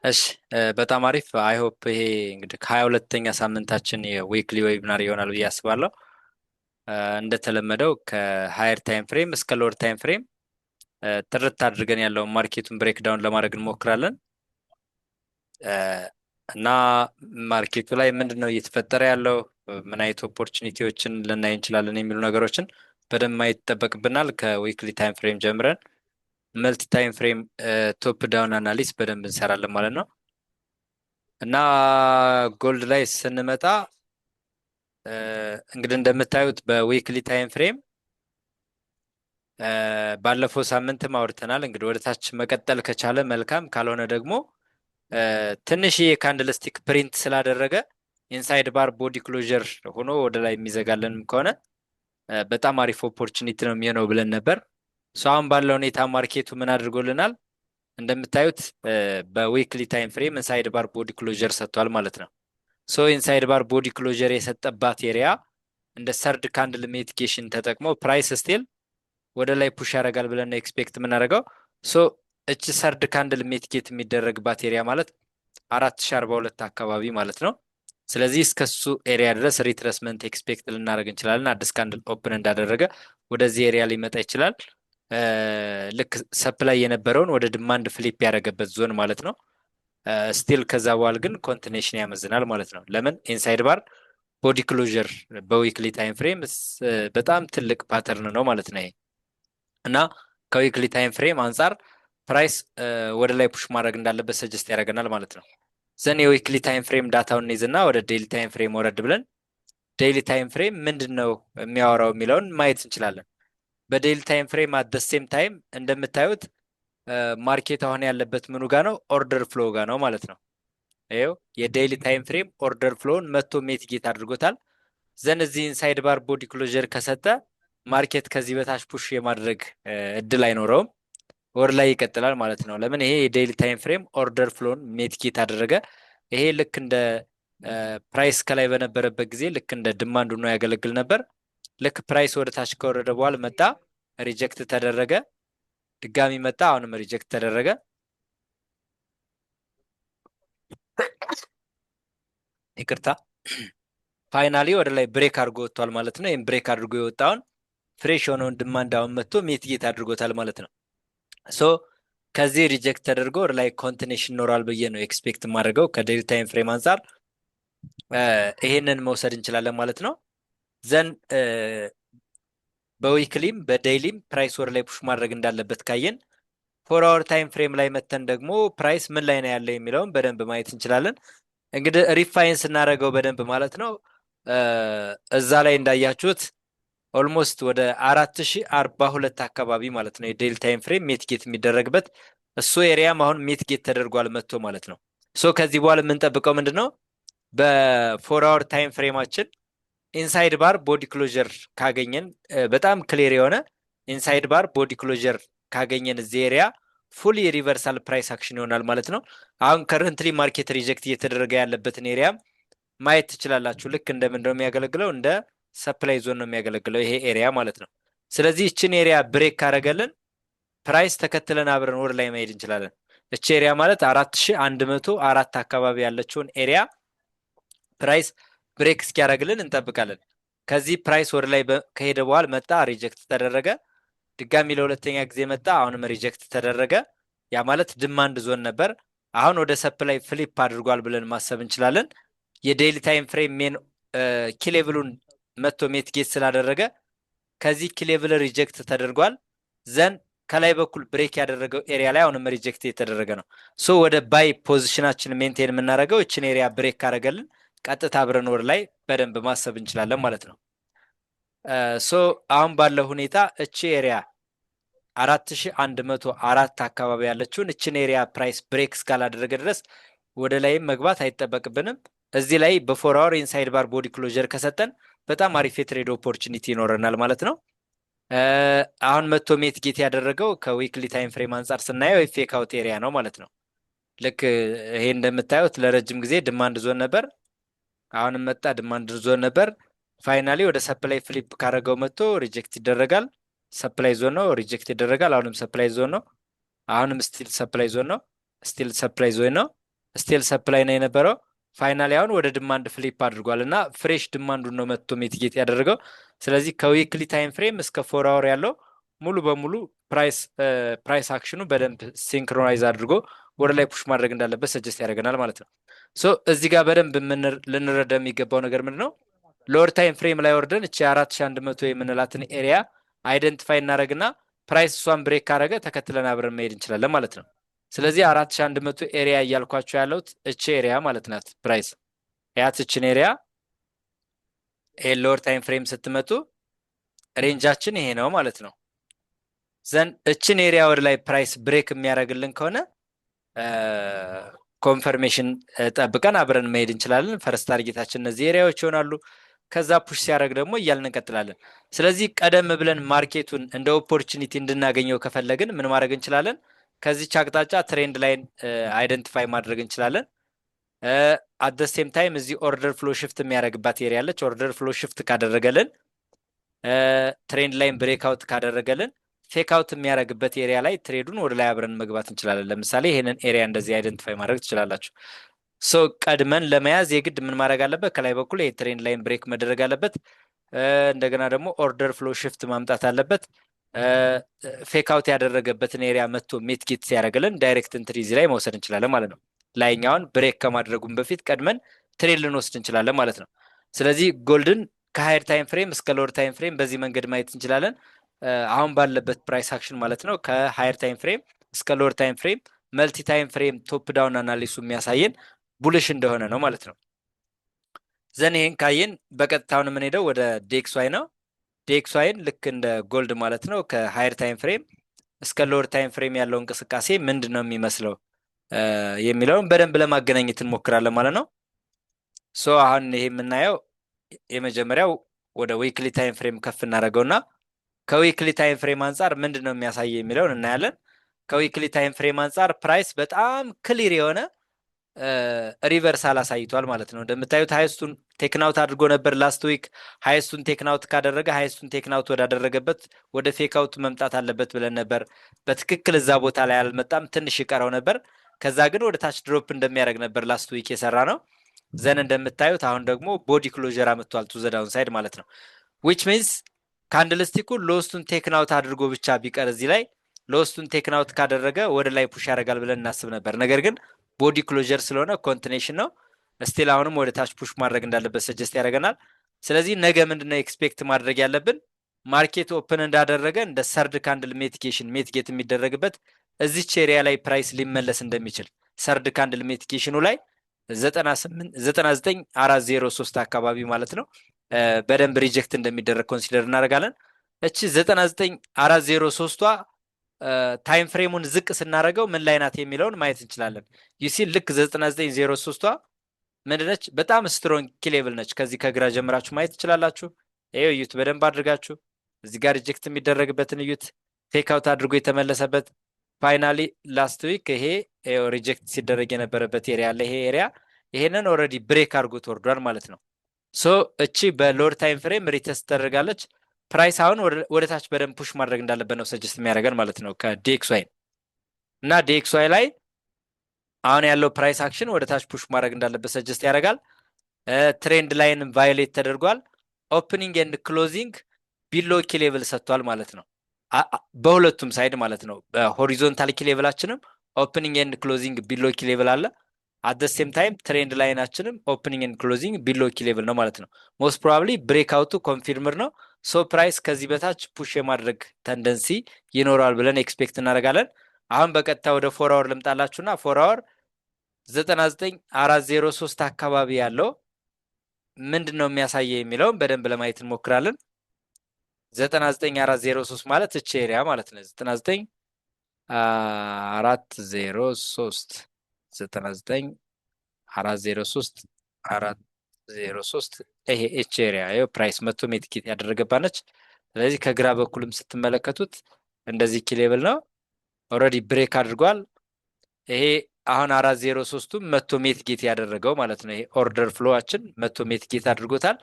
እሺ በጣም አሪፍ። አይ ሆፕ ይሄ እንግዲህ ከ22ኛ ሳምንታችን የዊክሊ ዌቢናር ይሆናል ብዬ አስባለሁ። እንደተለመደው ከሃየር ታይም ፍሬም እስከ ሎወር ታይም ፍሬም ጥርት አድርገን ያለውን ማርኬቱን ብሬክ ዳውን ለማድረግ እንሞክራለን እ፣ እና ማርኬቱ ላይ ምንድን ነው እየተፈጠረ ያለው፣ ምን አይነት ኦፖርቹኒቲዎችን ልናይ እንችላለን የሚሉ ነገሮችን በደንብ ማየት ይጠበቅብናል። ከዊክሊ ታይም ፍሬም ጀምረን መልቲ ታይም ፍሬም ቶፕ ዳውን አናሊስ በደንብ እንሰራለን ማለት ነው። እና ጎልድ ላይ ስንመጣ እ፣ እንግዲህ እንደምታዩት በዊክሊ ታይም ፍሬም ባለፈው ሳምንትም አውርተናል። እንግዲህ ወደ ታች መቀጠል ከቻለ መልካም፣ ካልሆነ ደግሞ ትንሽዬ ካንድልስቲክ ፕሪንት ስላደረገ ኢንሳይድ ባር ቦዲ ክሎዥር ሆኖ ወደ ላይ የሚዘጋለንም ከሆነ በጣም አሪፍ ኦፖርቹኒቲ ነው የሚሆነው ብለን ነበር። አሁን ባለው ሁኔታ ማርኬቱ ምን አድርጎልናል? እንደምታዩት በዊክሊ ታይም ፍሬም ኢንሳይድ ባር ቦዲ ክሎዥር ሰጥቷል ማለት ነው። ኢንሳይድ ባር ቦዲ ክሎዥር የሰጠባት ኤሪያ እንደ ሰርድ ካንድል ሜቲኬሽን ተጠቅሞ ፕራይስ ስቲል ወደ ላይ ፑሽ ያደርጋል ብለን ነው ኤክስፔክት የምናደርገው። እች ሰርድ ካንድል ሜቲኬት የሚደረግባት ኤሪያ ማለት 4042 አካባቢ ማለት ነው። ስለዚህ እስከሱ ኤሪያ ድረስ ሪትረስመንት ኤክስፔክት ልናደርግ እንችላለን። አዲስ ካንድል ኦፕን እንዳደረገ ወደዚህ ኤሪያ ሊመጣ ይችላል። ልክ ሰፕላይ የነበረውን ወደ ድማንድ ፍሊፕ ያደረገበት ዞን ማለት ነው። ስቲል ከዛ በኋላ ግን ኮንቲኔሽን ያመዝናል ማለት ነው። ለምን? ኢንሳይድ ባር ቦዲ ክሎዥር በዊክሊ ታይም ፍሬም በጣም ትልቅ ፓተርን ነው ማለት ነው ይሄ። እና ከዊክሊ ታይም ፍሬም አንጻር ፕራይስ ወደ ላይ ፑሽ ማድረግ እንዳለበት ሰጀስት ያደርገናል ማለት ነው። ዘን የዊክሊ ታይም ፍሬም ዳታውን እንይዝና ወደ ዴይሊ ታይም ፍሬም ወረድ ብለን ዴይሊ ታይም ፍሬም ምንድን ነው የሚያወራው የሚለውን ማየት እንችላለን። በዴይሊ ታይም ፍሬም አት ደ ሴም ታይም እንደምታዩት ማርኬት አሁን ያለበት ምኑ ጋ ነው? ኦርደር ፍሎ ጋ ነው ማለት ነው። ይኸው የዴይሊ ታይም ፍሬም ኦርደር ፍሎውን መቶ ሜትጌት አድርጎታል። ዘን እዚህ ኢንሳይድ ባር ቦዲ ክሎዥር ከሰጠ ማርኬት ከዚህ በታች ፑሽ የማድረግ እድል አይኖረውም፣ ወር ላይ ይቀጥላል ማለት ነው። ለምን? ይሄ የዴይሊ ታይም ፍሬም ኦርደር ፍሎን ሜትጌት አደረገ። ይሄ ልክ እንደ ፕራይስ ከላይ በነበረበት ጊዜ ልክ እንደ ድማንዱ ነው ያገለግል ነበር። ልክ ፕራይስ ወደ ታች ከወረደ በኋላ መጣ፣ ሪጀክት ተደረገ፣ ድጋሚ መጣ፣ አሁንም ሪጀክት ተደረገ። ይቅርታ፣ ፋይናሊ ወደ ላይ ብሬክ አድርጎ ወጥቷል ማለት ነው። ይህም ብሬክ አድርጎ የወጣውን ፍሬሽ የሆነውን ድማንድ አሁን መጥቶ ሜትጌት አድርጎታል ማለት ነው። ሶ ከዚህ ሪጀክት ተደርጎ ወደ ላይ ኮንቲኔሽን ይኖራል ብዬ ነው ኤክስፔክት የማደርገው። ከዴይሊ ታይም ፍሬም አንጻር ይሄንን መውሰድ እንችላለን ማለት ነው። ዘን በዊክሊም በዴይሊም ፕራይስ ወደ ላይ ፑሽ ማድረግ እንዳለበት ካየን ፎር አወር ታይም ፍሬም ላይ መተን ደግሞ ፕራይስ ምን ላይ ነው ያለው የሚለውን በደንብ ማየት እንችላለን። እንግዲህ ሪፋይን ስናደርገው በደንብ ማለት ነው እዛ ላይ እንዳያችሁት ኦልሞስት ወደ 4042 አካባቢ ማለት ነው የዴይሊ ታይም ፍሬም ሜትጌት የሚደረግበት እሱ ኤሪያም አሁን ሜትጌት ተደርጓል መጥቶ ማለት ነው። ከዚህ በኋላ የምንጠብቀው ምንድን ነው? በፎር አወር ታይም ፍሬማችን ኢንሳይድ ባር ቦዲ ክሎዥር ካገኘን በጣም ክሊር የሆነ ኢንሳይድ ባር ቦዲ ክሎዥር ካገኘን እዚህ ኤሪያ ፉሊ ሪቨርሳል ፕራይስ አክሽን ይሆናል ማለት ነው። አሁን ከረንትሊ ማርኬት ሪጀክት እየተደረገ ያለበትን ኤሪያ ማየት ትችላላችሁ። ልክ እንደምን ነው የሚያገለግለው? እንደ ሰፕላይ ዞን ነው የሚያገለግለው ይሄ ኤሪያ ማለት ነው። ስለዚህ እችን ኤሪያ ብሬክ ካደረገልን ፕራይስ ተከትለን አብረን ወደ ላይ መሄድ እንችላለን። እች ኤሪያ ማለት 4104 አካባቢ ያለችውን ኤሪያ ፕራይስ ብሬክ እስኪያደርግልን እንጠብቃለን። ከዚህ ፕራይስ ወደ ላይ ከሄደ በኋላ መጣ፣ ሪጀክት ተደረገ፣ ድጋሚ ለሁለተኛ ጊዜ መጣ፣ አሁንም ሪጀክት ተደረገ። ያ ማለት ድማንድ ዞን ነበር። አሁን ወደ ሰፕላይ ፍሊፕ አድርጓል ብለን ማሰብ እንችላለን። የዴይሊ ታይም ፍሬም ሜን ኪሌቭሉን መቶ ሜትጌት ስላደረገ ከዚህ ኪሌቭል ሪጀክት ተደርጓል። ዘን ከላይ በኩል ብሬክ ያደረገው ኤሪያ ላይ አሁንም ሪጀክት የተደረገ ነው። ወደ ባይ ፖዚሽናችን ሜንቴን የምናደርገው እችን ኤሪያ ብሬክ ካደረገልን ቀጥታ አብረን ወደ ላይ በደንብ ማሰብ እንችላለን ማለት ነው። አሁን ባለው ሁኔታ እቺ ኤሪያ 4104 አካባቢ ያለችውን እችን ኤሪያ ፕራይስ ብሬክ እስካላደረገ ድረስ ወደ ላይም መግባት አይጠበቅብንም። እዚህ ላይ በፎር አወር ኢንሳይድ ባር ቦዲ ክሎዥር ከሰጠን በጣም አሪፍ የትሬድ ኦፖርቹኒቲ ይኖረናል ማለት ነው። አሁን መቶ ሜትጌት ያደረገው ከዊክሊ ታይም ፍሬም አንጻር ስናየው ፌክ አውት ኤሪያ ነው ማለት ነው። ልክ ይሄ እንደምታዩት ለረጅም ጊዜ ድማንድ ዞን ነበር፣ አሁንም መጣ ድማንድ ዞን ነበር። ፋይናሊ ወደ ሰፕላይ ፍሊፕ ካደረገው መጥቶ ሪጀክት ይደረጋል። ሰፕላይ ዞን ነው፣ ሪጀክት ይደረጋል። አሁንም ሰፕላይ ዞን ነው፣ አሁንም ስቲል ሰፕላይ ዞን ነው፣ ስቲል ሰፕላይ ዞን ነው። ስቲል ሰፕላይ ነው የነበረው። ፋይናሊ አሁን ወደ ድማንድ ፍሊፕ አድርጓል እና ፍሬሽ ድማንዱን ነው መጥቶ ሚቲጌት ያደረገው። ስለዚህ ከዊክሊ ታይም ፍሬም እስከ 4 አወር ያለው ሙሉ በሙሉ ፕራይስ አክሽኑ በደንብ ሲንክሮናይዝ አድርጎ ወደ ላይ ፑሽ ማድረግ እንዳለበት ሰጀስት ያደርገናል ማለት ነው። ሶ እዚህ ጋር በደንብ ልንረዳ የሚገባው ነገር ምንድን ነው? ሎወር ታይም ፍሬም ላይ ወርደን እቺ 4100 የምንላትን ኤሪያ አይደንቲፋይ እናደረግና ፕራይስ እሷን ብሬክ ካደረገ ተከትለን አብረን መሄድ እንችላለን ማለት ነው። ስለዚህ 4100 ኤሪያ እያልኳቸው ያለውት እቺ ኤሪያ ማለት ናት። ፕራይስ ያት እችን ኤሪያ ይሄ ሎወር ታይም ፍሬም ስትመጡ ሬንጃችን ይሄ ነው ማለት ነው። ዘን እችን ኤሪያ ወደ ላይ ፕራይስ ብሬክ የሚያደርግልን ከሆነ ኮንፈርሜሽን ጠብቀን አብረን መሄድ እንችላለን። ፈርስት ታርጌታችን እነዚህ ኤሪያዎች ይሆናሉ። ከዛ ፑሽ ሲያደርግ ደግሞ እያልን እንቀጥላለን። ስለዚህ ቀደም ብለን ማርኬቱን እንደ ኦፖርቹኒቲ እንድናገኘው ከፈለግን ምን ማድረግ እንችላለን? ከዚች አቅጣጫ ትሬንድ ላይን አይደንቲፋይ ማድረግ እንችላለን። አት ሴም ታይም እዚህ ኦርደር ፍሎ ሽፍት የሚያደርግባት ኤሪያ አለች። ኦርደር ፍሎ ሽፍት ካደረገልን ትሬንድ ላይን ብሬክ አውት ካደረገልን ፌክ አውት የሚያደርግበት ኤሪያ ላይ ትሬዱን ወደ ላይ አብረን መግባት እንችላለን። ለምሳሌ ይሄንን ኤሪያ እንደዚህ አይደንቲፋይ ማድረግ ትችላላችሁ። ሶ ቀድመን ለመያዝ የግድ ምን ማድረግ አለበት? ከላይ በኩል ይሄ ትሬንድ ላይን ብሬክ መደረግ አለበት። እንደገና ደግሞ ኦርደር ፍሎ ሽፍት ማምጣት አለበት። ፌክ አውት ያደረገበትን ኤሪያ መጥቶ ሜትጌት ሲያደርግልን ዳይሬክት ኢንትሪ እዚህ ላይ መውሰድ እንችላለን ማለት ነው። ላይኛውን ብሬክ ከማድረጉም በፊት ቀድመን ትሬድ ልንወስድ እንችላለን ማለት ነው። ስለዚህ ጎልድን ከሃየር ታይም ፍሬም እስከ ሎወር ታይም ፍሬም በዚህ መንገድ ማየት እንችላለን። አሁን ባለበት ፕራይስ አክሽን ማለት ነው። ከሃየር ታይም ፍሬም እስከ ሎወር ታይም ፍሬም መልቲ ታይም ፍሬም ቶፕ ዳውን አናሊሱ የሚያሳየን ቡልሽ እንደሆነ ነው ማለት ነው። ዘን ይሄን ካየን በቀጥታውን የምንሄደው ወደ ዴክስዋይ ነው። ዴክስዋይን ልክ እንደ ጎልድ ማለት ነው ከሃየር ታይም ፍሬም እስከ ሎወር ታይም ፍሬም ያለው እንቅስቃሴ ምንድን ነው የሚመስለው የሚለውን በደንብ ለማገናኘት እንሞክራለን ማለት ነው። ሶ አሁን ይሄ የምናየው የመጀመሪያው ወደ ዊክሊ ታይም ፍሬም ከፍ እናደርገውና ከዊክሊ ታይም ፍሬም አንጻር ምንድን ነው የሚያሳየ የሚለውን እናያለን። ከዊክሊ ታይም ፍሬም አንጻር ፕራይስ በጣም ክሊር የሆነ ሪቨርሳል አሳይቷል ማለት ነው። እንደምታዩት ሃይስቱን ቴክናውት አድርጎ ነበር ላስት ዊክ። ሃይስቱን ቴክናውት ካደረገ ሃይስቱን ቴክናውት ወዳደረገበት ወደ ፌክአውት መምጣት አለበት ብለን ነበር። በትክክል እዛ ቦታ ላይ አልመጣም፣ ትንሽ ይቀረው ነበር። ከዛ ግን ወደ ታች ድሮፕ እንደሚያደርግ ነበር ላስት ዊክ የሰራ ነው። ዘን እንደምታዩት አሁን ደግሞ ቦዲ ክሎዥር አመጥቷል ቱ ዘ ዳውን ሳይድ ማለት ነው። ዊች ሚንስ ካንድልስቲኩ ሎስቱን ቴክናውት አድርጎ ብቻ ቢቀር እዚህ ላይ ሎስቱን ቴክናውት ካደረገ ወደ ላይ ፑሽ ያደርጋል ብለን እናስብ ነበር። ነገር ግን ቦዲ ክሎዥር ስለሆነ ኮንቲኔሽን ነው። ስቲል አሁንም ወደ ታች ፑሽ ማድረግ እንዳለበት ሰጀስት ያደርገናል። ስለዚህ ነገ ምንድነው ኤክስፔክት ማድረግ ያለብን? ማርኬት ኦፕን እንዳደረገ እንደ ሰርድ ካንድል ሜትጌት የሚደረግበት እዚች ኤሪያ ላይ ፕራይስ ሊመለስ እንደሚችል ሰርድ ካንድል ሜትጌሽኑ ላይ 99403 አካባቢ ማለት ነው በደንብ ሪጀክት እንደሚደረግ ኮንሲደር እናደርጋለን። እቺ 99403ቷ ታይም ፍሬሙን ዝቅ ስናደርገው ምን ላይ ናት የሚለውን ማየት እንችላለን። ዩሲ ልክ 9903ቷ ምንድነች? በጣም ስትሮንግ ኪሌብል ነች። ከዚህ ከግራ ጀምራችሁ ማየት ትችላላችሁ። ይሄው እዩት በደንብ አድርጋችሁ። እዚህ ጋር ሪጀክት የሚደረግበትን እዩት፣ ፌክ አውት አድርጎ የተመለሰበት ፋይናሊ ላስት ዊክ ይሄ ሪጀክት ሲደረግ የነበረበት ኤሪያ አለ። ይሄ ኤሪያ ይሄንን ኦልሬዲ ብሬክ አድርጎ ተወርዷል ማለት ነው። ሶ እቺ በሎወር ታይም ፍሬም ሪተስት ተደርጋለች። ፕራይስ አሁን ወደ ታች በደንብ ፑሽ ማድረግ እንዳለበት ነው ሰጀስት የሚያደርገን ማለት ነው ከዲኤክስዋይ እና ዲኤክስዋይ ላይ አሁን ያለው ፕራይስ አክሽን ወደ ታች ፑሽ ማድረግ እንዳለበት ሰጀስት ያደርጋል። ትሬንድ ላይን ቫዮሌት ተደርጓል። ኦፕኒንግ ኤንድ ክሎዚንግ ቢሎ ኪ ሌቭል ሰጥቷል ማለት ነው በሁለቱም ሳይድ ማለት ነው። በሆሪዞንታል ኪ ሌቭላችንም ኦፕኒንግ ኤንድ ክሎዚንግ ቢሎ ኪ ሌቭል አለ። አት ሴም ታይም ትሬንድ ላይናችንም ኦፕኒንግ ኤንድ ክሎዚንግ ቢሎ ኪ ሌቭል ነው ማለት ነው። ሞስት ፕሮባብሊ ብሬክ አውቱ ኮንፊርምር ነው። ሶ ፕራይስ ከዚህ በታች ፑሽ የማድረግ ተንደንሲ ይኖረዋል ብለን ኤክስፔክት እናደርጋለን። አሁን በቀጥታ ወደ 4 አወር ልምጣላችሁና 4 አወር 99403 አካባቢ ያለው ምንድን ነው የሚያሳየ የሚለውን በደንብ ለማየት እንሞክራለን። 99403 ማለት እቺ ኤሪያ ማለት ነው። 99403 99403 ይሄ ኤች ኤሪያ ይሄው ፕራይስ መቶ ሜትጌት ያደረገባነች። ስለዚህ ከግራ በኩልም ስትመለከቱት እንደዚህ ኪ ሌቭል ነው። ኦልሬዲ ብሬክ አድርጓል። ይሄ አሁን 403ቱ መቶ ሜትጌት ያደረገው ማለት ነው። ይሄ ኦርደር ፍሎዋችን መቶ ሜትጌት አድርጎታል።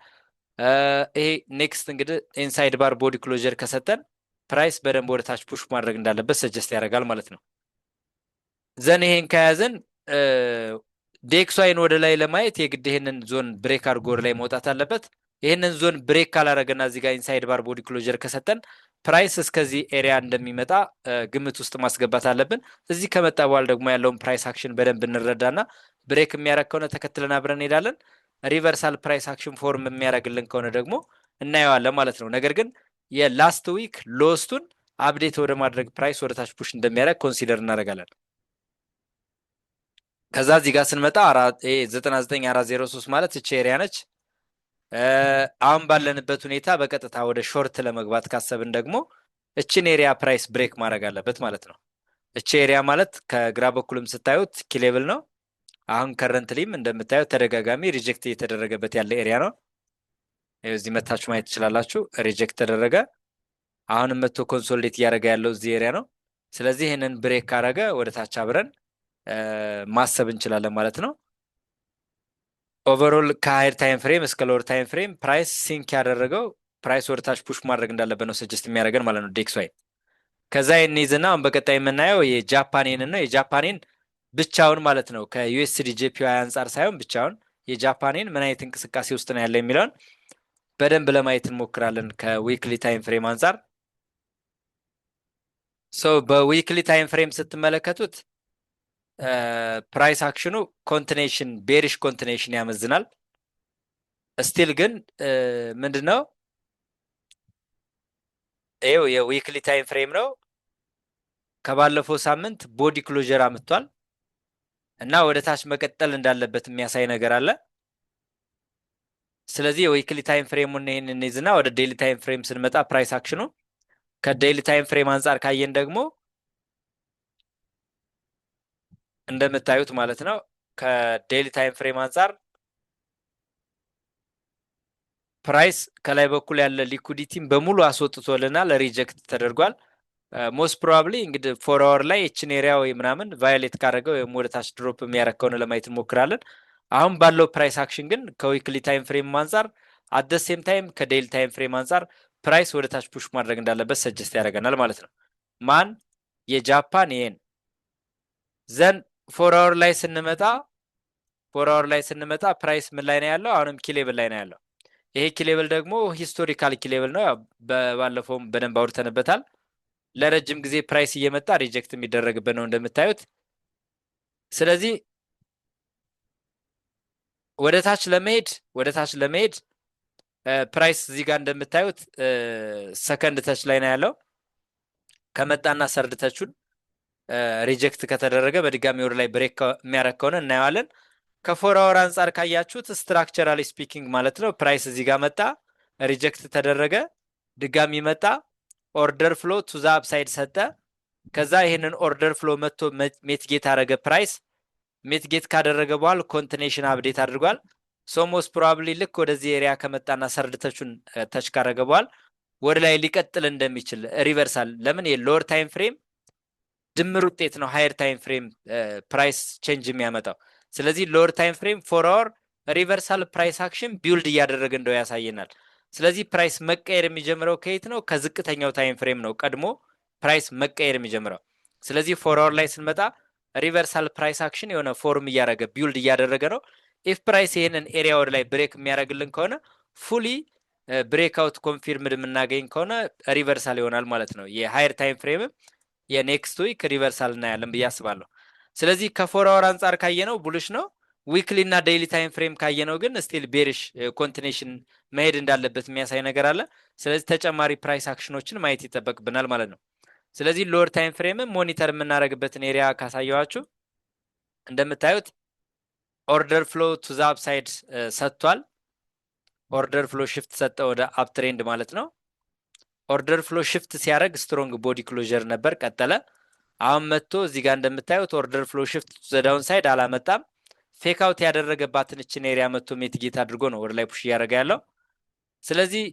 ይሄ ኔክስት እንግዲህ ኢንሳይድ ባር ቦዲ ክሎዥር ከሰጠን ፕራይስ በደንብ ወደ ታች ፑሽ ማድረግ እንዳለበት ሰጀስት ያደርጋል ማለት ነው። ዘን ይሄን ከያዘን ዴክሷይን ወደ ላይ ለማየት የግድ ይሄንን ዞን ብሬክ አድርጎ ወደ ላይ መውጣት አለበት። ይህንን ዞን ብሬክ ካላረገና እዚህ ጋር ኢንሳይድ ባር ቦዲ ክሎጀር ከሰጠን ፕራይስ እስከዚህ ኤሪያ እንደሚመጣ ግምት ውስጥ ማስገባት አለብን። እዚህ ከመጣ በኋላ ደግሞ ያለውን ፕራይስ አክሽን በደንብ እንረዳና ብሬክ የሚያደርግ ከሆነ ተከትለን አብረን እንሄዳለን። ሪቨርሳል ፕራይስ አክሽን ፎርም የሚያደርግልን ከሆነ ደግሞ እናየዋለን ማለት ነው። ነገር ግን የላስት ዊክ ሎስቱን አፕዴት ወደ ማድረግ ፕራይስ ወደ ታች ፑሽ እንደሚያደርግ ኮንሲደር እናደርጋለን። ከዛ እዚህ ጋር ስንመጣ 99403 ማለት እቺ ኤሪያ ነች። አሁን ባለንበት ሁኔታ በቀጥታ ወደ ሾርት ለመግባት ካሰብን ደግሞ እችን ኤሪያ ፕራይስ ብሬክ ማድረግ አለበት ማለት ነው። እቺ ኤሪያ ማለት ከግራ በኩልም ስታዩት ኪሌብል ነው። አሁን ከረንትሊም እንደምታዩት ተደጋጋሚ ሪጀክት እየተደረገበት ያለ ኤሪያ ነው። እዚህ መታችሁ ማየት ትችላላችሁ። ሪጀክት ተደረገ። አሁንም መጥቶ ኮንሶሊዴት እያደረገ ያለው እዚህ ኤሪያ ነው። ስለዚህ ይህንን ብሬክ ካረገ ወደ ታች አብረን ማሰብ እንችላለን ማለት ነው። ኦቨርኦል ከሃይር ታይም ፍሬም እስከ ሎወር ታይም ፍሬም ፕራይስ ሲንክ ያደረገው ፕራይስ ወደ ታች ፑሽ ማድረግ እንዳለበት ነው ሰጀስት የሚያደርገን ማለት ነው ዴክስዋይ። ከዛ እንይዝና አሁን በቀጣይ የምናየው የጃፓኔን ነው። የጃፓኔን ብቻውን ማለት ነው ከዩኤስዲ ጄፒዋይ አንጻር ሳይሆን ብቻውን የጃፓኔን ምን አይነት እንቅስቃሴ ውስጥ ነው ያለ የሚለውን በደንብ ለማየት እንሞክራለን ከዊክሊ ታይም ፍሬም አንጻር። በዊክሊ ታይም ፍሬም ስትመለከቱት ፕራይስ አክሽኑ ኮንቲኔሽን ቤሪሽ ኮንቲኔሽን ያመዝናል። ስቲል ግን ምንድነው ይኸው የዊክሊ ታይም ፍሬም ነው። ከባለፈው ሳምንት ቦዲ ክሎጀር አምጥቷል እና ወደ ታች መቀጠል እንዳለበት የሚያሳይ ነገር አለ። ስለዚህ የዊክሊ ታይም ፍሬሙን ይሄን እንይዝና ወደ ዴይሊ ታይም ፍሬም ስንመጣ ፕራይስ አክሽኑ ከዴይሊ ታይም ፍሬም አንጻር ካየን ደግሞ እንደምታዩት ማለት ነው ከዴይሊ ታይም ፍሬም አንጻር ፕራይስ ከላይ በኩል ያለ ሊኩዲቲን በሙሉ አስወጥቶልናል፣ ሪጀክት ተደርጓል። ሞስት ፕሮባብሊ እንግዲህ 4 አወር ላይ እችን ኤሪያ ወይ ምናምን ቫዮሌት ካደረገው ወይም ወደ ታች ድሮፕ የሚያደርግ ከሆነ ለማየት እንሞክራለን። አሁን ባለው ፕራይስ አክሽን ግን ከዊክሊ ታይም ፍሬም አንጻር አት ዘ ሴም ታይም ከዴይሊ ታይም ፍሬም አንጻር ፕራይስ ወደ ታች ፑሽ ማድረግ እንዳለበት ሰጀስት ያደርገናል ማለት ነው። ማን የጃፓን ይሄን ዘን 4 አወር ላይ ስንመጣ ፕራይስ ምን ላይ ነው ያለው? አሁንም ኪሌብል ላይ ነው ያለው። ይሄ ኪሌብል ደግሞ ሂስቶሪካል ኪሌብል ነው። ባለፈውም በደንብ አውርተንበታል። ለረጅም ጊዜ ፕራይስ እየመጣ ሪጀክት የሚደረግበት ነው እንደምታዩት። ስለዚህ ወደ ታች ለመሄድ ፕራይስ እዚህ ጋር እንደምታዩት ሰከንድ ተች ላይ ነው ያለው። ከመጣና ሰርድ ተቹን ሪጀክት ከተደረገ በድጋሚ ወደ ላይ ብሬክ የሚያደርግ ከሆነ እናየዋለን። ከ4 አወር አንጻር ካያችሁት ስትራክቸራሊ ስፒኪንግ ማለት ነው ፕራይስ እዚህ ጋር መጣ፣ ሪጀክት ተደረገ፣ ድጋሚ መጣ፣ ኦርደር ፍሎ ቱ ዘ አፕሳይድ ሰጠ። ከዛ ይሄንን ኦርደር ፍሎ መጥቶ ሜትጌት አደረገ። ፕራይስ ሜትጌት ካደረገ በኋላ ኮንቲኔሽን አፕዴት አድርጓል። ሞስት ፕሮባብሊ ልክ ወደዚህ ኤሪያ ከመጣና ሰርድ ተቹን ተች ካደረገ በኋላ ወደ ላይ ሊቀጥል እንደሚችል ሪቨርሳል። ለምን የሎወር ታይም ፍሬም ድምር ውጤት ነው ሃየር ታይም ፍሬም ፕራይስ ቼንጅ የሚያመጣው። ስለዚህ ሎወር ታይም ፍሬም 4 አወር ሪቨርሳል ፕራይስ አክሽን ቢውልድ እያደረገ እንደው ያሳየናል። ስለዚህ ፕራይስ መቀየር የሚጀምረው ከየት ነው? ከዝቅተኛው ታይም ፍሬም ነው ቀድሞ ፕራይስ መቀየር የሚጀምረው። ስለዚህ 4 አወር ላይ ስንመጣ ሪቨርሳል ፕራይስ አክሽን የሆነ ፎርም እያደረገ ቢውልድ እያደረገ ነው። ኢፍ ፕራይስ ይሄንን ኤሪያ ወደ ላይ ብሬክ የሚያደርግልን ከሆነ ፉሊ ብሬክ አውት ኮንፊርምድ የምናገኝ ከሆነ ሪቨርሳል ይሆናል ማለት ነው። የሃየር ታይም ፍሬም የኔክስት ዊክ ሪቨርሳል እናያለን ብዬ አስባለሁ። ስለዚህ ከ4 አወር አንጻር ካየነው ቡልሽ ነው። ዊክሊ እና ዴይሊ ታይም ፍሬም ካየነው ግን ስቲል ቤሪሽ ኮንቲኔሽን መሄድ እንዳለበት የሚያሳይ ነገር አለ። ስለዚህ ተጨማሪ ፕራይስ አክሽኖችን ማየት ይጠበቅብናል ማለት ነው። ስለዚህ ሎወር ታይም ፍሬምም ሞኒተር የምናደርግበትን ኤሪያ ካሳየዋችሁ እንደምታዩት ኦርደር ፍሎ ቱ ዘ አፕሳይድ ሰጥቷል። ኦርደር ፍሎ ሽፍት ሰጠ ወደ አፕ ትሬንድ ማለት ነው። ኦርደር ፍሎ ሽፍት ሲያደርግ ስትሮንግ ቦዲ ክሎዥር ነበር፣ ቀጠለ። አሁን መጥቶ እዚህ ጋር እንደምታዩት ኦርደር ፍሎ ሽፍት ቱ ዘ ዳውን ሳይድ አላመጣም። ፌክ አውት ያደረገባትን እችን ኤሪያ መጥቶ ሜትጌት አድርጎ ነው ወደ ላይ ፑሽ እያደረገ ያለው። ስለዚህ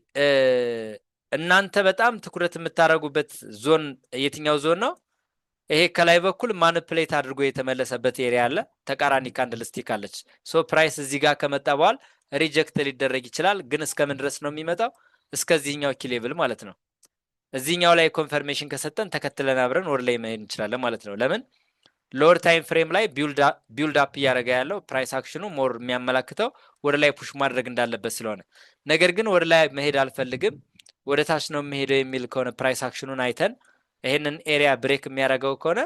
እናንተ በጣም ትኩረት የምታደርጉበት ዞን የትኛው ዞን ነው? ይሄ ከላይ በኩል ማኒፕሌት አድርጎ የተመለሰበት ኤሪያ አለ፣ ተቃራኒ ካንድል ስቲክ አለች። ፕራይስ እዚህ ጋር ከመጣ በኋላ ሪጀክት ሊደረግ ይችላል። ግን እስከምን ድረስ ነው የሚመጣው? እስከዚህኛው ኪ ሌቭል ማለት ነው። እዚህኛው ላይ ኮንፈርሜሽን ከሰጠን ተከትለን አብረን ወደ ላይ መሄድ እንችላለን ማለት ነው። ለምን ሎወር ታይም ፍሬም ላይ ቢውልድ አፕ እያደረገ ያለው ፕራይስ አክሽኑ ሞር የሚያመላክተው ወደ ላይ ፑሽ ማድረግ እንዳለበት ስለሆነ፣ ነገር ግን ወደ ላይ መሄድ አልፈልግም ወደ ታች ነው የሚሄደው የሚል ከሆነ ፕራይስ አክሽኑን አይተን ይሄንን ኤሪያ ብሬክ የሚያደርገው ከሆነ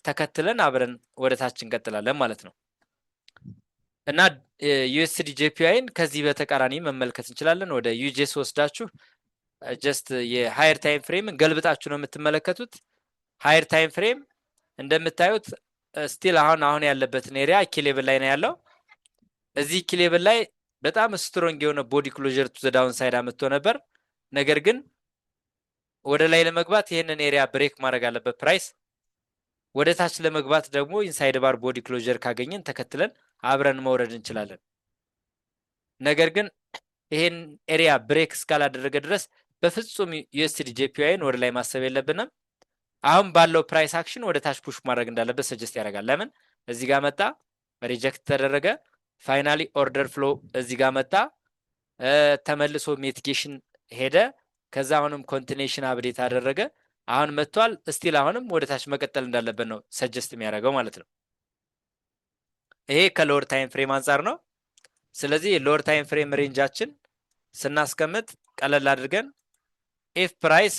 ተከትለን አብረን ወደ ታች እንቀጥላለን ማለት ነው። እና ዩኤስዲ ጄፒአይን ከዚህ በተቃራኒ መመልከት እንችላለን። ወደ ዩጄስ ወስዳችሁ ጀስት የሃየር ታይም ፍሬምን ገልብጣችሁ ነው የምትመለከቱት። ሃየር ታይም ፍሬም እንደምታዩት ስቲል አሁን ያለበትን ኤሪያ ኪሌብል ላይ ነው ያለው። እዚህ ኪሌብል ላይ በጣም ስትሮንግ የሆነ ቦዲ ክሎዥር ቱ ዘ ዳውን ሳይድ አመጥቶ ነበር። ነገር ግን ወደ ላይ ለመግባት ይህንን ኤሪያ ብሬክ ማድረግ አለበት ፕራይስ። ወደ ታች ለመግባት ደግሞ ኢንሳይድ ባር ቦዲ ክሎዥር ካገኘን ተከትለን አብረን መውረድ እንችላለን። ነገር ግን ይሄን ኤሪያ ብሬክ እስካላደረገ ድረስ በፍጹም ዩኤስዲ ጄፒአይን ወደ ላይ ማሰብ የለብንም። አሁን ባለው ፕራይስ አክሽን ወደ ታች ፑሽ ማድረግ እንዳለበት ሰጀስት ያደርጋል። ለምን እዚህ ጋር መጣ፣ ሪጀክት ተደረገ፣ ፋይናሊ ኦርደር ፍሎ እዚህ ጋር መጣ፣ ተመልሶ ሚቲጌሽን ሄደ፣ ከዛ አሁንም ኮንቲኔሽን አብዴት አደረገ፣ አሁን መጥቷል። ስቲል አሁንም ወደ ታች መቀጠል እንዳለበት ነው ሰጀስት የሚያደርገው ማለት ነው። ይሄ ከሎወር ታይም ፍሬም አንጻር ነው። ስለዚህ ሎወር ታይም ፍሬም ሬንጃችን ስናስቀምጥ ቀለል አድርገን ኤፍ ፕራይስ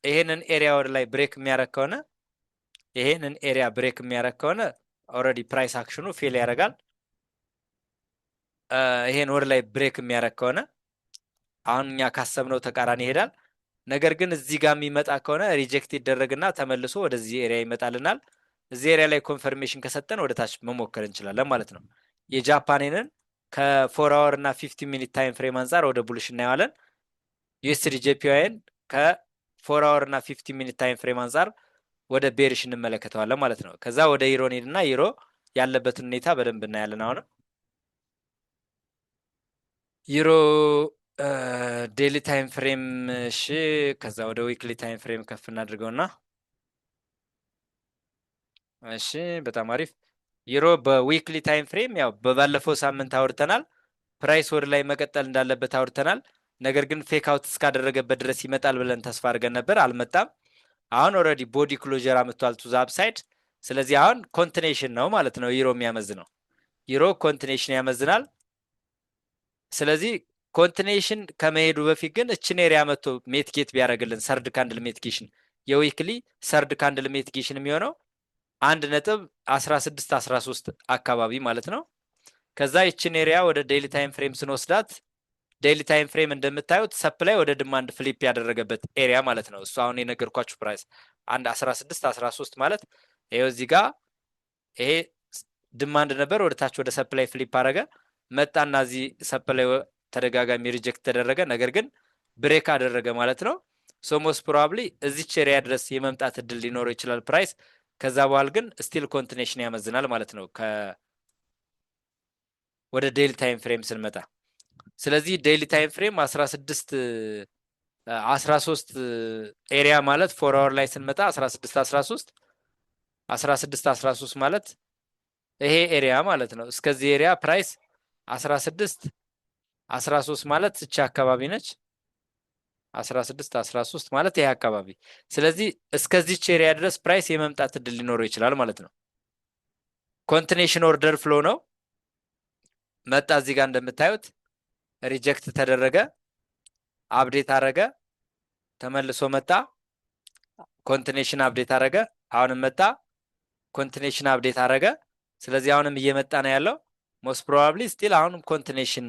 ይሄንን ኤሪያ ወደ ላይ ብሬክ የሚያደርግ ከሆነ ኦልሬዲ ፕራይስ አክሽኑ ፌል ያደርጋል። ይሄን ወደ ላይ ብሬክ የሚያደርግ ከሆነ አሁን እኛ ካሰብነው ተቃራኒ ይሄዳል። ነገር ግን እዚህ ጋር የሚመጣ ከሆነ ሪጀክት ይደረግና ተመልሶ ወደዚህ ኤሪያ ይመጣልናል። እዚህ ኤሪያ ላይ ኮንፈርሜሽን ከሰጠን ወደ ታች መሞከር እንችላለን ማለት ነው። የጃፓኔንን ከ4 አወር እና 50 ሚኒት ታይም ፍሬም አንጻር ወደ ቡልሽ እናየዋለን። ዩኤስዲ ጄፒአይን ከ4 አወር እና 50 ሚኒት ታይም ፍሬም አንጻር ወደ ቤሪሽ እንመለከተዋለን ማለት ነው። ከዛ ወደ ዩሮ እንሄድና ዩሮ ያለበትን ሁኔታ በደንብ እናያለን። አሁንም ዩሮ ዴይሊ ታይም ፍሬም እሺ፣ ከዛ ወደ ዊክሊ ታይም ፍሬም ከፍ እናድርገውና እሺ፣ በጣም አሪፍ። ዩሮ በዊክሊ ታይም ፍሬም ያው በባለፈው ሳምንት አውርተናል። ፕራይስ ወደ ላይ መቀጠል እንዳለበት አውርተናል። ነገር ግን ፌክ አውት እስካደረገበት ድረስ ይመጣል ብለን ተስፋ አድርገን ነበር፣ አልመጣም። አሁን ኦልሬዲ ቦዲ ክሎዥር አምጥቷል ቱ ዘ አፕሳይድ። ስለዚህ አሁን ኮንቲኔሽን ነው ማለት ነው ዩሮ የሚያመዝነው። ዩሮ ኮንቲኔሽን ያመዝናል። ስለዚህ ኮንቲኔሽን ከመሄዱ በፊት ግን እችን ኤሪያ መጥቶ ሜትጌት ቢያደርግልን ሰርድ ካንድል ሜትጌሽን የዊክሊ ሰርድ ካንድል ሜትጌሽን የሚሆነው 1.1613 አካባቢ ማለት ነው። ከዛ ይችን ኤሪያ ወደ ዴይሊ ታይም ፍሬም ስንወስዳት ዴይሊ ታይም ፍሬም እንደምታዩት ሰፕላይ ወደ ዲማንድ ፍሊፕ ያደረገበት ኤሪያ ማለት ነው። እሱ አሁን የነገርኳችሁ ፕራይስ 1.1613 ማለት ይሄው እዚህ ጋር ይሄ ዲማንድ ነበር፣ ወደ ታች ወደ ሰፕላይ ፍሊፕ አደረገ፣ መጣና እዚህ ሰፕላይ ተደጋጋሚ ሪጀክት ተደረገ፣ ነገር ግን ብሬክ አደረገ ማለት ነው። ሶ ሞስት ፕሮባብሊ እዚች ኤሪያ ድረስ የመምጣት እድል ሊኖረው ይችላል ፕራይስ። ከዛ በኋላ ግን ስቲል ኮንቲኔሽን ያመዝናል ማለት ነው ወደ ዴይሊ ታይም ፍሬም ስንመጣ። ስለዚህ ዴይሊ ታይም ፍሬም 13 ኤሪያ ማለት 4 አወር ላይ ስንመጣ 16 ማለት ይሄ ኤሪያ ማለት ነው። እስከዚህ ኤሪያ ፕራይስ 13 ማለት እቺ አካባቢ ነች። 13 ማለት ይሄ አካባቢ። ስለዚህ እስከዚች ኤሪያ ድረስ ፕራይስ የመምጣት እድል ሊኖረው ይችላል ማለት ነው። ኮንቲኔሽን ኦርደር ፍሎ ነው። መጣ እዚህ ጋር እንደምታዩት ሪጀክት ተደረገ፣ አፕዴት አረገ፣ ተመልሶ መጣ፣ ኮንቲኔሽን አፕዴት አረገ፣ አሁንም መጣ፣ ኮንቲኔሽን አፕዴት አረገ። ስለዚህ አሁንም እየመጣ ነው ያለው። ሞስት ፕሮባብሊ ስቲል አሁንም ኮንቲኔሽን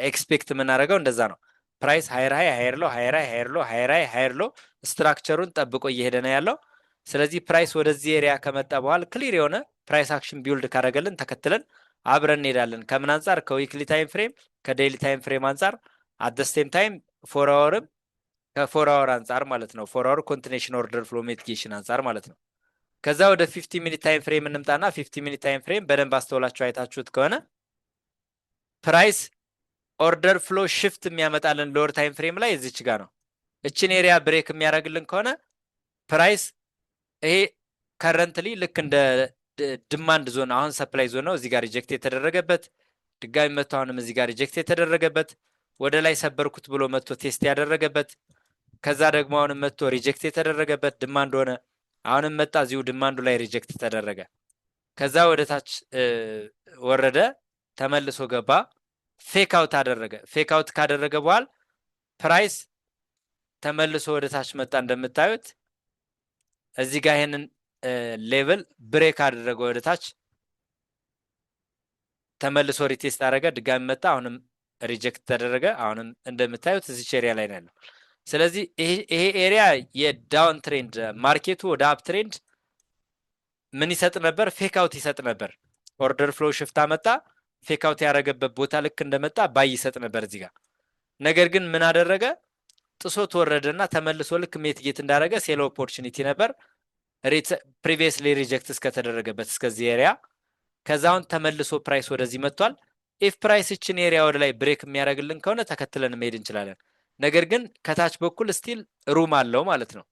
ኤክስፔክት የምናደርገው እንደዛ ነው። ፕራይስ ሃየር ሃይ ሃየር ሎ ሃየር ሃይ ሃየር ሎ ሃየር ሃይ ሃየር ሎ ስትራክቸሩን ጠብቆ እየሄደ ነው ያለው። ስለዚህ ፕራይስ ወደዚህ ኤሪያ ከመጣ በኋላ ክሊር የሆነ ፕራይስ አክሽን ቢውልድ ካደረገልን ተከትለን አብረን እንሄዳለን። ከምን አንጻር? ከዊክሊ ታይም ፍሬም ከዴይሊ ታይም ፍሬም አንጻር አት ዘ ሴም ታይም 4 አወርም ከ4 አወር አንጻር ማለት ነው። 4 አወር ኮንቲኔሽን ኦርደር ፍሎ ሚቲጌሽን አንጻር ማለት ነው። ከዛ ወደ 50 ሚኒት ታይም ፍሬም እንምጣና 50 ሚኒት ታይም ፍሬም በደንብ አስተውላችሁ አይታችሁት ከሆነ ፕራይስ ኦርደር ፍሎ ሽፍት የሚያመጣልን ሎወር ታይም ፍሬም ላይ እዚች ጋር ነው። እችን ኤሪያ ብሬክ የሚያደርግልን ከሆነ ፕራይስ ይሄ ከረንትሊ ልክ እንደ ዲማንድ ዞን አሁን ሰፕላይ ዞን ነው። እዚህ ጋር ሪጀክት የተደረገበት ድጋሚ መጥቶ አሁንም እዚህ ጋር ሪጀክት የተደረገበት ወደ ላይ ሰበርኩት ብሎ መጥቶ ቴስት ያደረገበት ከዛ ደግሞ አሁንም መጥቶ ሪጀክት የተደረገበት ድማንድ ሆነ። አሁንም መጣ እዚሁ ድማንዱ ላይ ሪጀክት ተደረገ። ከዛ ወደ ታች ወረደ፣ ተመልሶ ገባ፣ ፌክ አውት አደረገ። ፌክ አውት ካደረገ በኋላ ፕራይስ ተመልሶ ወደ ታች መጣ። እንደምታዩት እዚህ ጋር ይሄንን ሌቭል ብሬክ አደረገ ወደ ታች፣ ተመልሶ ሪቴስት አደረገ፣ ድጋሚ መጣ፣ አሁንም ሪጀክት ተደረገ። አሁንም እንደምታዩት እዚች ኤሪያ ላይ ነው ያለው። ስለዚህ ይሄ ኤሪያ የዳውን ትሬንድ ማርኬቱ ወደ አፕ ትሬንድ ምን ይሰጥ ነበር? ፌክ አውት ይሰጥ ነበር። ኦርደር ፍሎ ሽፍት አመጣ፣ ፌክ አውት ያደረገበት ቦታ ልክ እንደመጣ ባይ ይሰጥ ነበር እዚህ ጋር። ነገር ግን ምን አደረገ? ጥሶ ተወረደና ተመልሶ ልክ ሜትጌት እንዳደረገ ሴል ኦፖርቹኒቲ ነበር ፕሪቪየስሊ ሪጀክት እስከተደረገበት እስከዚህ ኤሪያ። ከዛውን ተመልሶ ፕራይስ ወደዚህ መጥቷል። ኢፍ ፕራይስ እችን ኤሪያ ወደ ላይ ብሬክ የሚያደርግልን ከሆነ ተከትለን መሄድ እንችላለን። ነገር ግን ከታች በኩል ስቲል ሩም አለው ማለት ነው።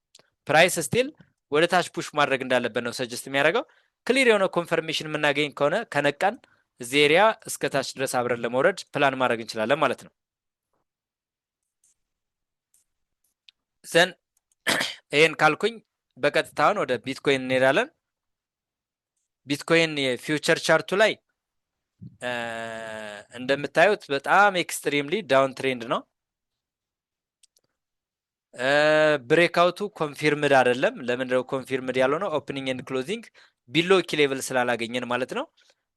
ፕራይስ ስቲል ወደ ታች ፑሽ ማድረግ እንዳለበት ነው ሰጀስት የሚያደርገው። ክሊር የሆነ ኮንፈርሜሽን የምናገኝ ከሆነ ከነቃን እዚህ ኤሪያ እስከ ታች ድረስ አብረን ለመውረድ ፕላን ማድረግ እንችላለን ማለት ነው። ዘን ይህን ካልኩኝ በቀጥታውን ወደ ቢትኮይን እንሄዳለን። ቢትኮይን የፊውቸር ቻርቱ ላይ እንደምታዩት በጣም ኤክስትሪምሊ ዳውን ትሬንድ ነው። ብሬክአውቱ ኮንፊርምድ አይደለም። ለምንድነው ኮንፊርምድ ያልሆነው? ኦፕኒንግ ኤንድ ክሎዚንግ ቢሎ ኪ ሌቭል ስላላገኘን ማለት ነው።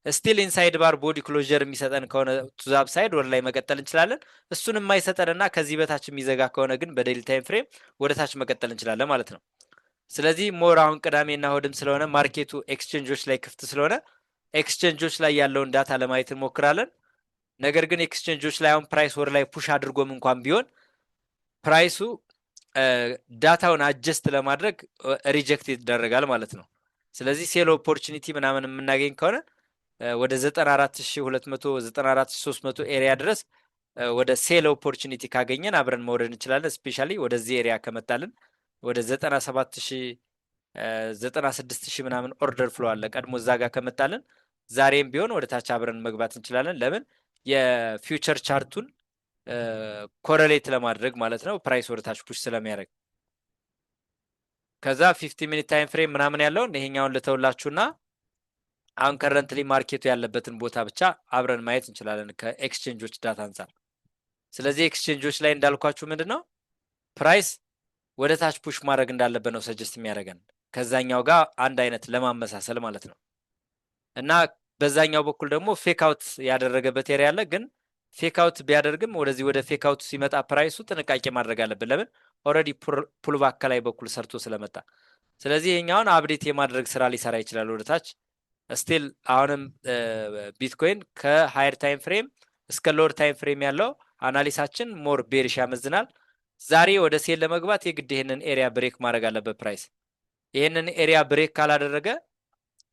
ስቲል ኢንሳይድ ባር ቦዲ ክሎዥር የሚሰጠን ከሆነ ቱዛብ ሳይድ ወደ ላይ መቀጠል እንችላለን። እሱን የማይሰጠንና ከዚህ በታች የሚዘጋ ከሆነ ግን በዴይሊ ታይም ፍሬም ወደ ታች መቀጠል እንችላለን ማለት ነው። ስለዚህ ሞር አሁን ቅዳሜና እሁድም ስለሆነ ማርኬቱ ኤክስቼንጆች ላይ ክፍት ስለሆነ ኤክስቼንጆች ላይ ያለውን ዳታ ለማየት እንሞክራለን። ነገር ግን ኤክስቼንጆች ላይ አሁን ፕራይስ ወደ ላይ ፑሽ አድርጎም እንኳን ቢሆን ፕራይሱ ዳታውን አጀስት ለማድረግ ሪጀክት ይደረጋል ማለት ነው። ስለዚህ ሴል ኦፖርቹኒቲ ምናምን የምናገኝ ከሆነ ወደ 94200 94300 ኤሪያ ድረስ ወደ ሴል ኦፖርቹኒቲ ካገኘን አብረን መውረድ እንችላለን። ስፔሻሊ ወደዚህ ኤሪያ ከመጣልን ወደ 97000 96000 ምናምን ኦርደር ፍሎ አለ ቀድሞ እዛ ጋር ከመጣልን ዛሬም ቢሆን ወደ ታች አብረን መግባት እንችላለን። ለምን? የፊውቸር ቻርቱን ኮረሌት ለማድረግ ማለት ነው፣ ፕራይስ ወደ ታች ፑሽ ስለሚያደርግ። ከዛ 50 ሚኒት ታይም ፍሬም ምናምን ያለውን ይሄኛውን ልተውላችሁና አሁን ከረንትሊ ማርኬቱ ያለበትን ቦታ ብቻ አብረን ማየት እንችላለን ከኤክስቼንጆች ዳታ አንጻር። ስለዚህ ኤክስቼንጆች ላይ እንዳልኳችሁ ምንድነው ፕራይስ ወደ ታች ፑሽ ማድረግ እንዳለበት ነው ሰጀስት የሚያደርገን ከዛኛው ጋር አንድ አይነት ለማመሳሰል ማለት ነው። እና በዛኛው በኩል ደግሞ ፌክ አውት ያደረገበት ኤሪያ አለ። ግን ፌክ አውት ቢያደርግም ወደዚህ ወደ ፌክ አውት ሲመጣ ፕራይሱ ጥንቃቄ ማድረግ አለብን። ለምን? ኦልሬዲ ፑልባክ ከላይ በኩል ሰርቶ ስለመጣ። ስለዚህ ይሄኛውን አፕዴት የማድረግ ስራ ሊሰራ ይችላል ወደ ታች። ስቲል አሁንም ቢትኮይን ከሃየር ታይም ፍሬም እስከ ሎወር ታይም ፍሬም ያለው አናሊሳችን ሞር ቤሪሽ ያመዝናል። ዛሬ ወደ ሴል ለመግባት የግድ ይሄንን ኤሪያ ብሬክ ማድረግ አለበት ፕራይስ። ይሄንን ኤሪያ ብሬክ ካላደረገ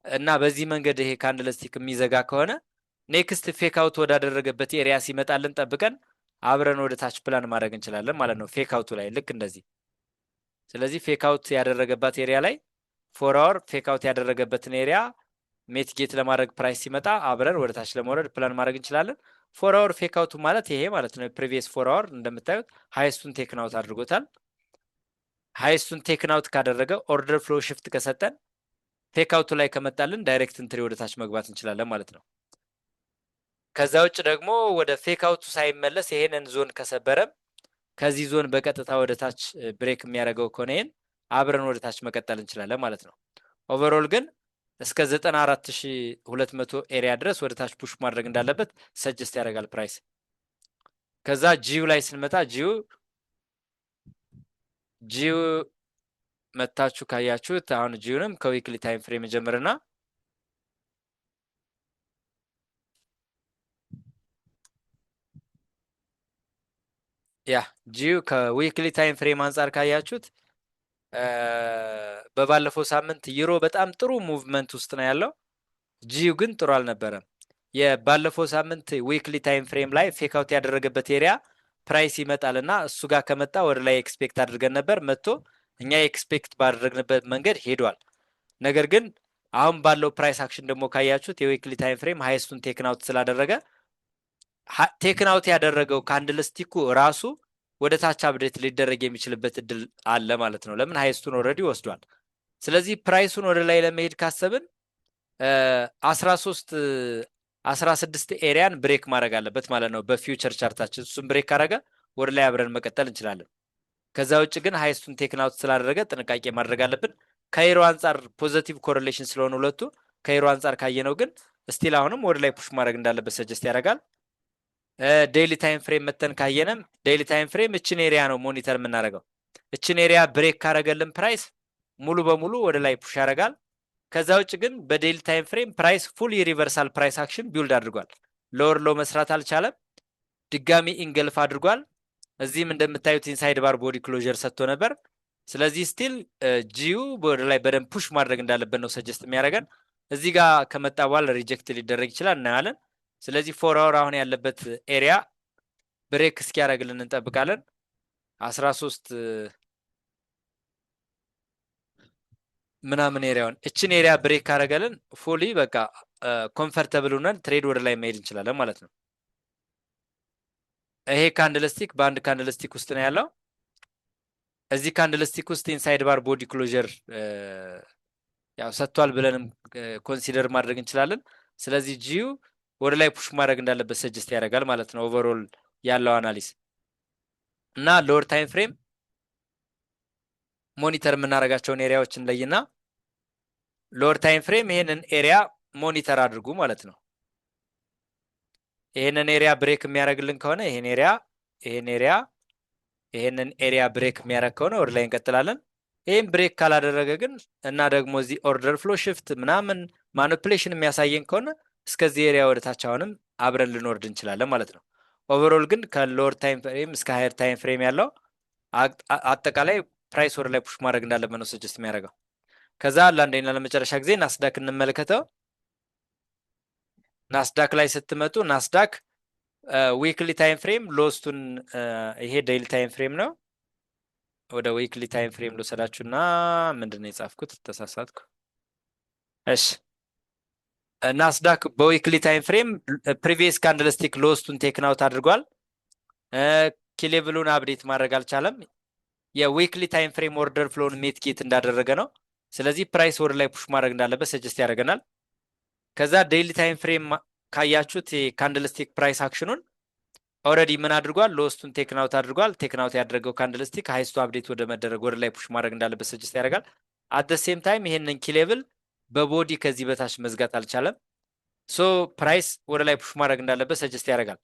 እና በዚህ መንገድ ይሄ ካንድል ስቲክ የሚዘጋ ከሆነ ኔክስት ፌክ አውት ወዳደረገበት ኤሪያ ሲመጣልን ጠብቀን አብረን ወደ ታች ፕላን ማድረግ እንችላለን ማለት ነው። ፌክ አውቱ ላይ ልክ እንደዚህ። ስለዚህ ፌክ አውት ያደረገበት ኤሪያ ላይ 4 አወር ፌክ አውት ያደረገበትን ኤሪያ ሜትጌት ለማድረግ ፕራይስ ሲመጣ አብረን ወደ ታች ለመውረድ ፕላን ማድረግ እንችላለን። 4 አወር ፌክ አውቱ ማለት ይሄ ማለት ነው። ፕሪቪየስ 4 አወር እንደምታዩት ሃይስቱን ቴክን አውት አድርጎታል። ሃይስቱን ቴክን አውት ካደረገ ኦርደር ፍሎ ሽፍት ከሰጠን ፌክ አውቱ ላይ ከመጣልን ዳይሬክት እንትሪ ወደ ታች መግባት እንችላለን ማለት ነው። ከዛ ውጭ ደግሞ ወደ ፌክ አውቱ ሳይመለስ ይሄንን ዞን ከሰበረም ከዚህ ዞን በቀጥታ ወደ ታች ብሬክ የሚያደርገው ከሆነ ይሄን አብረን ወደ ታች መቀጠል እንችላለን ማለት ነው። ኦቨርኦል ግን እስከ 94200 ኤሪያ ድረስ ወደ ታች ፑሽ ማድረግ እንዳለበት ሰጀስት ያደርጋል ፕራይስ። ከዛ ጂዩ ላይ ስንመጣ ጂዩ መታችሁ ካያችሁት አሁን ጂዩንም ከዊክሊ ታይም ፍሬም ጀምርና ያ ጂዩ ከዊክሊ ታይም ፍሬም አንጻር ካያችሁት በባለፈው ሳምንት ዩሮ በጣም ጥሩ ሙቭመንት ውስጥ ነው ያለው። ጂዩ ግን ጥሩ አልነበረም። የባለፈው ሳምንት ዊክሊ ታይም ፍሬም ላይ ፌክ አውት ያደረገበት ኤሪያ ፕራይስ ይመጣልና እሱ ጋር ከመጣ ወደ ላይ ኤክስፔክት አድርገን ነበር። መጥቶ እኛ ኤክስፔክት ባደረግንበት መንገድ ሄዷል። ነገር ግን አሁን ባለው ፕራይስ አክሽን ደግሞ ካያችሁት የዊክሊ ታይም ፍሬም ሃይስቱን ቴክን አውት ስላደረገ ቴክን አውት ያደረገው ካንድል ስቲኩ ራሱ ወደ ታች አፕዴት ሊደረግ የሚችልበት እድል አለ ማለት ነው። ለምን ሃይስቱን ኦልሬዲ ወስዷል። ስለዚህ ፕራይሱን ወደ ላይ ለመሄድ ካሰብን 13 16 ኤሪያን ብሬክ ማድረግ አለበት ማለት ነው በፊውቸር ቻርታችን። እሱም ብሬክ ካረገ ወደ ላይ አብረን መቀጠል እንችላለን። ከዛ ውጭ ግን ሃይስቱን ቴክናውት ስላደረገ ጥንቃቄ ማድረግ አለብን። ከዩሮ አንጻር ፖዚቲቭ ኮሬሌሽን ስለሆኑ ሁለቱ ከዩሮ አንጻር ካየነው ግን ስቲል አሁንም ወደ ላይ ፑሽ ማድረግ እንዳለበት ሰጀስት ያደርጋል። ዴይሊ ታይም ፍሬም መተን ካየንም ዴይሊ ታይም ፍሬም እችን ኤሪያ ነው ሞኒተር የምናደርገው። እችን ኤሪያ ብሬክ ካረገልን ፕራይስ ሙሉ በሙሉ ወደ ላይ ፑሽ ያደርጋል። ከዛ ውጭ ግን በዴይሊ ታይም ፍሬም ፕራይስ ፉል ሪቨርሳል ፕራይስ አክሽን ቢውልድ አድርጓል። ሎወር ሎ መስራት አልቻለም። ድጋሚ ኢንገልፍ አድርጓል። እዚህም እንደምታዩት ኢንሳይድ ባር ቦዲ ክሎዥር ሰጥቶ ነበር። ስለዚህ ስቲል ጂዩ ወደ ላይ በደንብ ፑሽ ማድረግ እንዳለበት ነው ሰጀስት የሚያደርገን። እዚህ ጋር ከመጣ በኋላ ሪጀክት ሊደረግ ይችላል እናያለን። ስለዚህ 4 አወር አሁን ያለበት ኤሪያ ብሬክ እስኪያደርግልን እንጠብቃለን። 13 ምናምን ኤሪያውን እችን ኤሪያ ብሬክ ካረገልን ፉሊ በቃ ኮምፈርተብል ሆነን ትሬድ ወደ ላይ መሄድ እንችላለን ማለት ነው። ይሄ ካንድልስቲክ በአንድ ካንድልስቲክ ውስጥ ነው ያለው። እዚህ ካንድልስቲክ ውስጥ ኢንሳይድ ባር ቦዲ ክሎዥር ያው ሰጥቷል ብለንም ኮንሲደር ማድረግ እንችላለን። ስለዚህ ጂዩ ወደ ላይ ፑሽ ማድረግ እንዳለበት ሰጀስት ያደርጋል ማለት ነው ኦቨርኦል ያለው አናሊስ እና ሎወር ታይም ፍሬም ሞኒተር የምናደርጋቸውን ኤሪያዎችን ለይና ሎወር ታይም ፍሬም ይሄንን ኤሪያ ሞኒተር አድርጉ ማለት ነው። ይሄንን ኤሪያ ብሬክ የሚያደርግልን ከሆነ ይሄንን ኤሪያ ብሬክ የሚያደርግ ከሆነ ወደ ላይ እንቀጥላለን። ይህም ብሬክ ካላደረገ ግን እና ደግሞ እዚህ ኦርደር ፍሎ ሽፍት ምናምን ማኒፕሌሽን የሚያሳየን ከሆነ እስከዚህ ኤሪያ ወደ ታች አሁንም አብረን ልንወርድ እንችላለን ማለት ነው። ኦቨርኦል ግን ከሎወር ታይም ፍሬም እስከ ሃየር ታይም ፍሬም ያለው አጠቃላይ ፕራይስ ወደ ላይ ፑሽ ማድረግ እንዳለበት ነው ሰጀስት የሚያደርገው። ከዛ ለአንዴና ለመጨረሻ ጊዜ ናስዳክ እንመለከተው። ናስዳክ ላይ ስትመጡ ናስዳክ ዊክሊ ታይም ፍሬም ሎስቱን ይሄ ዴይሊ ታይም ፍሬም ነው። ወደ ዊክሊ ታይም ፍሬም ልወሰዳችሁና ምንድን ነው የጻፍኩት? ተሳሳትኩ። እሺ ናስዳክ በዊክሊ ታይም ፍሬም ፕሪቪየስ ካንድልስቲክ ሎስቱን ቴክን አውት አድርጓል። ኪሌቭሉን አፕዴት ማድረግ አልቻለም። የዊክሊ ታይም ፍሬም ኦርደር ፍሎን ሜትጌት እንዳደረገ ነው። ስለዚህ ፕራይስ ወደ ላይ ፑሽ ማድረግ እንዳለበት ሰጀስት ያደርገናል። ከዛ ዴይሊ ታይም ፍሬም ካያችሁት የካንድልስቲክ ፕራይስ አክሽኑን ኦልሬዲ ምን አድርጓል? ሎስቱን ቴክን አውት አድርጓል። ቴክን አውት ያደረገው ካንድልስቲክ ሃይስቱ አፕዴት ወደ መደረግ ወደ ላይ ፑሽ ማድረግ እንዳለበት ሰጀስት ያደርጋል። አት ሴም ታይም ይሄንን ኪሌቭል በቦዲ ከዚህ በታች መዝጋት አልቻለም። ሶ ፕራይስ ወደ ላይ ፑሽ ማድረግ እንዳለበት ሰጀስት ያደርጋል።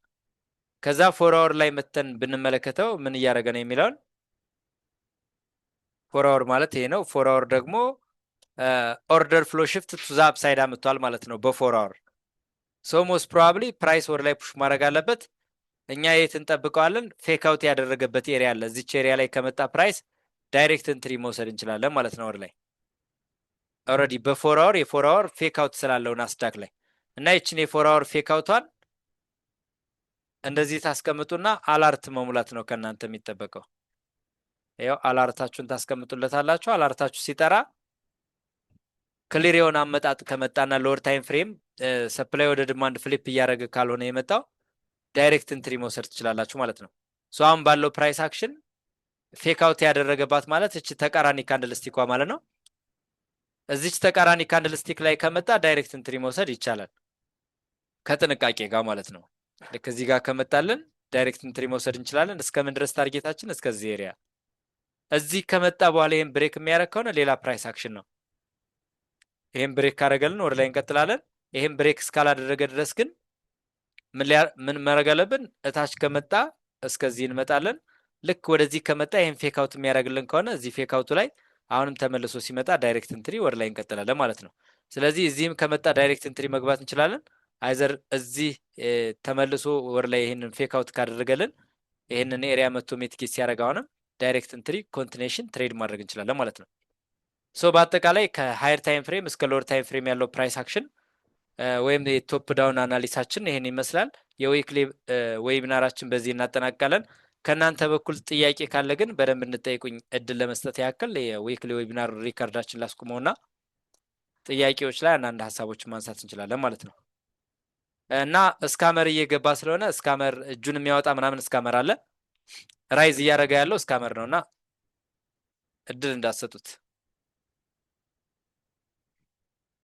ከዛ 4 አወር ላይ መተን ብንመለከተው ምን እያደረገ ነው የሚለውን 4 አወር ማለት ይሄ ነው። 4 አወር ደግሞ ኦርደር ፍሎ ሽፍት ቱ ዘ አፕሳይድ አምጥቷል ማለት ነው በ4 አወር። ሶ ሞስት ፕሮባብሊ ፕራይስ ወደ ላይ ፑሽ ማድረግ አለበት። እኛ የት እንጠብቀዋለን? ፌክ አውት ያደረገበት ኤሪያ አለ። እዚች ኤሪያ ላይ ከመጣ ፕራይስ ዳይሬክት እንትሪ መውሰድ እንችላለን ማለት ነው ወደ ላይ ኦልሬዲ በ4 አወር የ4 አወር ፌክ አውት ስላለው ናስዳክ ላይ እና ይችን የ4 አወር ፌክ አውቷን እንደዚህ ታስቀምጡና አላርት መሙላት ነው ከእናንተ የሚጠበቀው። ያው አላርታችሁን ታስቀምጡለታላችሁ። አላርታችሁ ሲጠራ ክሊር የሆነ አመጣጥ ከመጣና ሎወር ታይም ፍሬም ሰፕላይ ወደ ዲማንድ ፍሊፕ እያደረገ ካልሆነ የመጣው ዳይሬክት እንትሪ መውሰድ ትችላላችሁ ማለት ነው። ሶ አሁን ባለው ፕራይስ አክሽን ፌክ አውት ያደረገባት ማለት እቺ ተቃራኒ ካንድልስቲኳ ማለት ነው። እዚች ተቃራኒ ካንድልስቲክ ላይ ከመጣ ዳይሬክት እንትሪ መውሰድ ይቻላል ከጥንቃቄ ጋር ማለት ነው። ልክ እዚህ ጋር ከመጣልን ዳይሬክት እንትሪ መውሰድ እንችላለን። እስከምን ድረስ ታርጌታችን? እስከዚህ ኤሪያ። እዚህ ከመጣ በኋላ ይሄን ብሬክ የሚያደርግ ከሆነ ሌላ ፕራይስ አክሽን ነው። ይሄን ብሬክ ካደረገልን ወደ ላይ እንቀጥላለን። ይሄን ብሬክ እስካላደረገ ድረስ ግን ምን ማድረግ አለብን? እታች ከመጣ እስከዚህ እንመጣለን። ልክ ወደዚህ ከመጣ ይሄን ፌክ አውት የሚያደርግልን ከሆነ እዚህ ፌክ አውቱ ላይ አሁንም ተመልሶ ሲመጣ ዳይሬክት እንትሪ ወደ ላይ እንቀጥላለን ማለት ነው። ስለዚህ እዚህም ከመጣ ዳይሬክት እንትሪ መግባት እንችላለን። አይዘር እዚህ ተመልሶ ወደ ላይ ይሄንን ፌክ አውት ካደረገልን ይሄንን ኤሪያ መጥቶ ሜትጌት ሲያደርግ አሁንም ዳይሬክት እንትሪ ኮንቲኔሽን ትሬድ ማድረግ እንችላለን ማለት ነው። ሶ በአጠቃላይ ከሃየር ታይም ፍሬም እስከ ሎወር ታይም ፍሬም ያለው ፕራይስ አክሽን ወይም የቶፕ ዳውን አናሊሳችን ይሄን ይመስላል። የዊክሊ ዌቢናራችን በዚህ እናጠናቅቃለን። ከእናንተ በኩል ጥያቄ ካለ ግን በደንብ እንጠይቁኝ እድል ለመስጠት ያክል የዊክሊ ዌቢናር ሪካርዳችን ላስቁመውና ጥያቄዎች ላይ አንዳንድ ሀሳቦችን ማንሳት እንችላለን ማለት ነው። እና እስካመር እየገባ ስለሆነ እስካመር እጁን የሚያወጣ ምናምን እስካመር አለ። ራይዝ እያደረገ ያለው እስካመር ነው እና እድል እንዳሰጡት